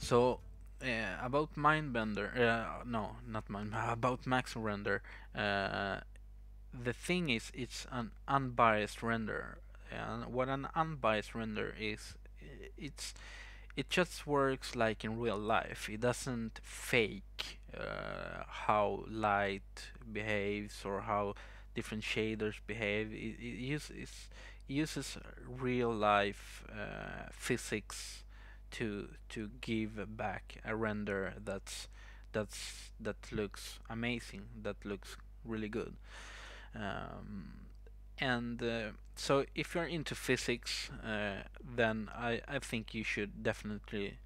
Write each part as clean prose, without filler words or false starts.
So about Mindbender, no, not Mind, about Maxwell render. Uh, the thing is, it's an unbiased render, and what an unbiased render is, it's it just works like in real life. It doesn't fake how light behaves or how different shaders behave. It uses real life physics to give back a render that looks amazing, that looks really good. Um, and so if you're into physics, then I think you should definitely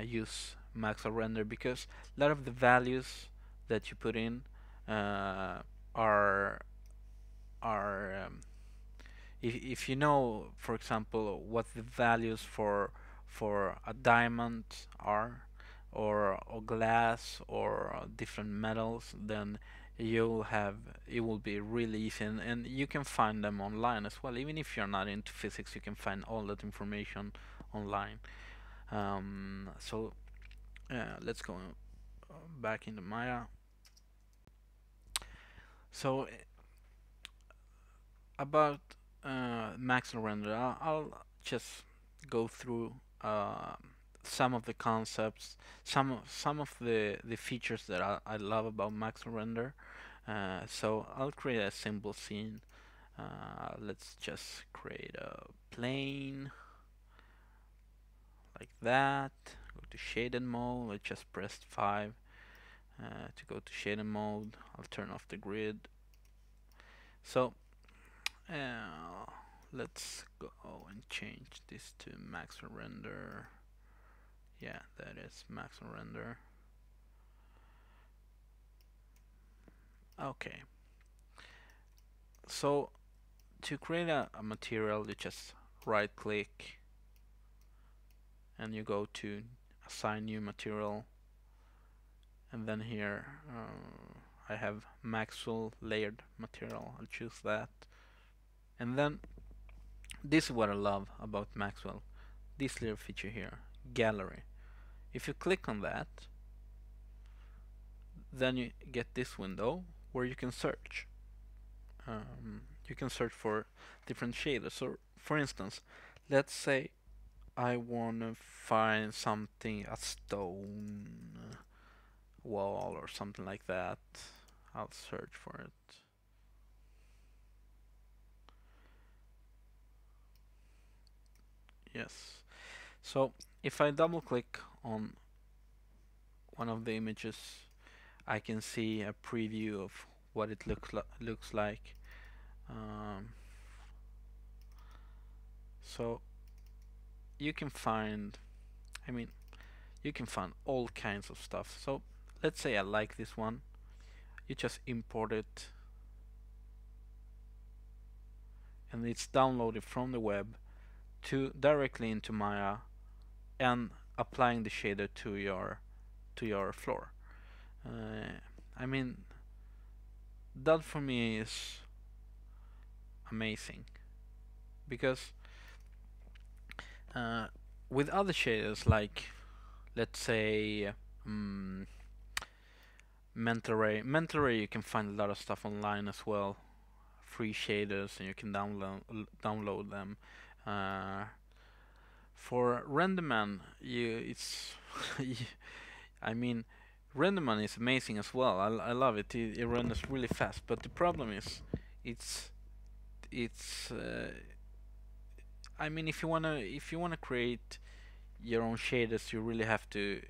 use Maxwell Render, because a lot of the values that you put in uh, are are if you know, for example, what the values for a diamond are, or glass, or different metals, then you'll have it will be really easy, and you can find them online as well. Even if you're not into physics, you can find all that information online. So let's go back into Maya. So about Maxwell Render, I'll just go through uh, some of the concepts, some of the features that I love about Maxwell Render. So I'll create a simple scene. Let's just create a plane like that. Go to shaded mode. I just pressed 5 to go to shaded mode. I'll turn off the grid. So Uh, let's go and change this to Maxwell Render. Yeah, that is Maxwell Render. Okay. So to create a material, you just right click and you go to assign new material, and then here I have Maxwell layered material. I'll choose that, and then this is what I love about Maxwell. This little feature here, gallery. If you click on that, then you get this window where you can search. You can search for different shaders. So, for instance, let's say I want to find something, a stone wall or something like that. I'll search for it. Yes. So, if I double click on one of the images, I can see a preview of what it looks like. Um, so you can find, I mean, you can find all kinds of stuff. So let's say I like this one. You just import it, and it's downloaded from the web to directly into Maya, and applying the shader to your floor. Uh, I mean, that for me is amazing, because uh, with other shaders, like let's say Mental Ray, you can find a lot of stuff online as well, free shaders, and you can download them. Uh, for Renderman, it's I mean, Renderman is amazing as well. I love it. It renders really fast. But the problem is, it's it's I mean, if you wanna create your own shaders, you really have to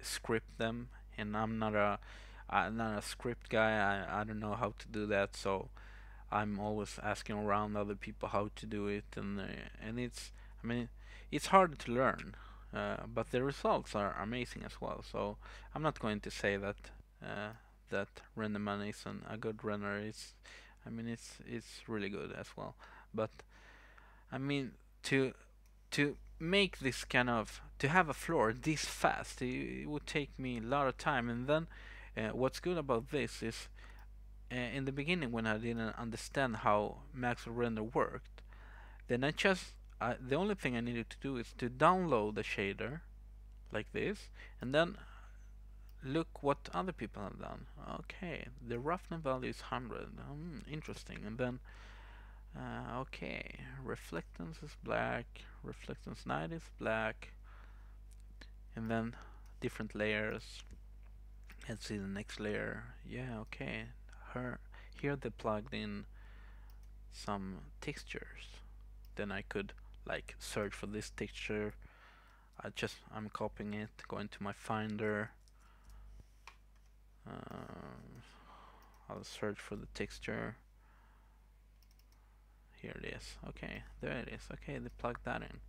script them, and I'm not a script guy. I don't know how to do that, so I'm always asking around other people how to do it, and it's, I mean, it's hard to learn, but the results are amazing as well. So I'm not going to say that that Renderman isn't a good render. I mean, it's really good as well. But I mean, to to make this kind of, to have a floor this fast, it would take me a lot of time. And then what's good about this is, in the beginning, when I didn't understand how Maxwell Render worked, then the only thing I needed to do is to download the shader, like this, and then look what other people have done. Okay, the roughness value is 100. Interesting. And then okay, reflectance is black, reflectance 90 is black, and then different layers. Let's see the next layer. Yeah, okay. Here they plugged in some textures. Then I could like search for this texture. I'm copying it, go into my finder. I'll search for the texture. Here it is. Okay, there it is. Okay, they plugged that in.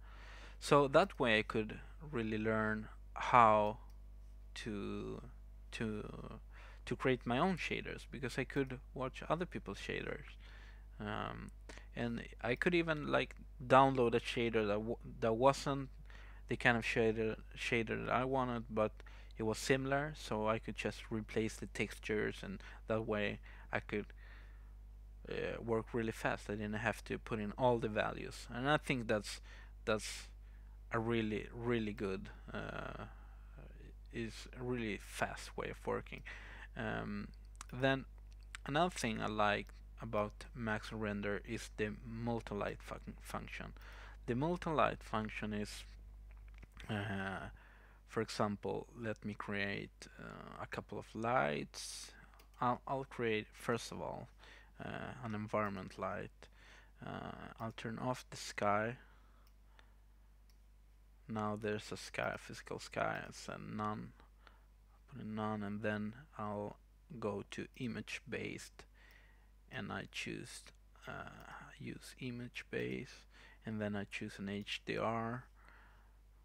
So that way I could really learn how to to to create my own shaders, because I could watch other people's shaders, and I could even like download a shader that wasn't the kind of shader that I wanted, but it was similar, so I could just replace the textures, and that way I could work really fast. I didn't have to put in all the values, and I think that's a really good is a really fast way of working. Um, then another thing I like about Maxwell render is the multi-light function. The multi-light function is, for example, let me create a couple of lights. I'll create first of all an environment light. I'll turn off the sky. Now there's a sky, a physical sky. It's a none. Put in none, and then I'll go to image based, and I choose use image base, and then I choose an HDR,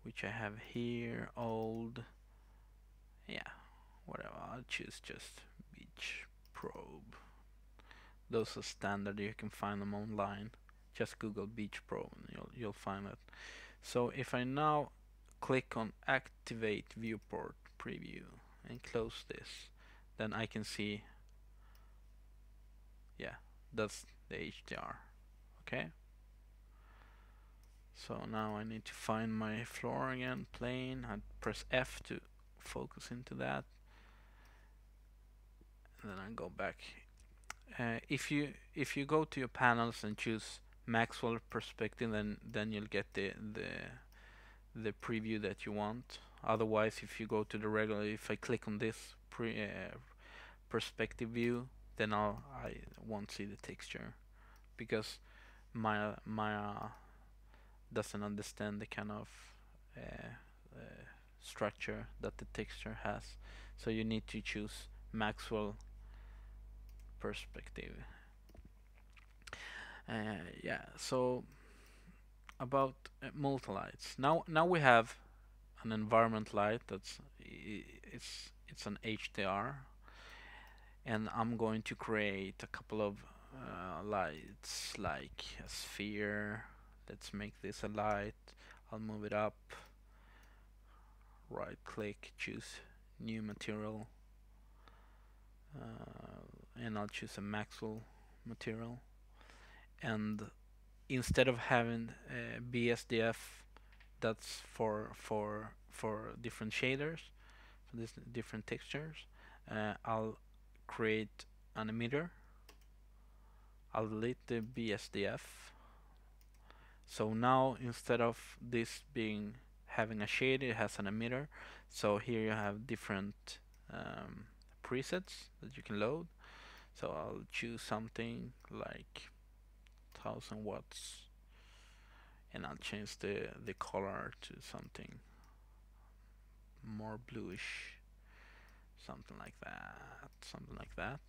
which I have here, old, yeah, whatever. I'll choose just beach probe. Those are standard, you can find them online. Just Google beach probe and you'll find it. So if I now click on activate viewport preview and close this, then I can see, yeah, that's the HDR. Okay, so now I need to find my floor again, plane. I press F to focus into that, and then I go back. If you go to your panels and choose Maxwell perspective, then you'll get the preview that you want. Otherwise, if you go to the regular, if I click on this perspective view, then I won't see the texture, because Maya doesn't understand the kind of structure that the texture has. So you need to choose Maxwell perspective. Yeah. So about multi-lights. Now we have an environment light it's an HDR, and I'm going to create a couple of lights, like a sphere. Let's make this a light. I'll move it up, right click, choose new material, and I'll choose a Maxwell material. And instead of having BSDF, that's for different shaders, for this different textures, I'll create an emitter. I'll delete the BSDF. So now instead of this being having a shade, it has an emitter. So here you have different presets that you can load. So I'll choose something like 1000 watts, and I'll change the color to something more bluish, something like that.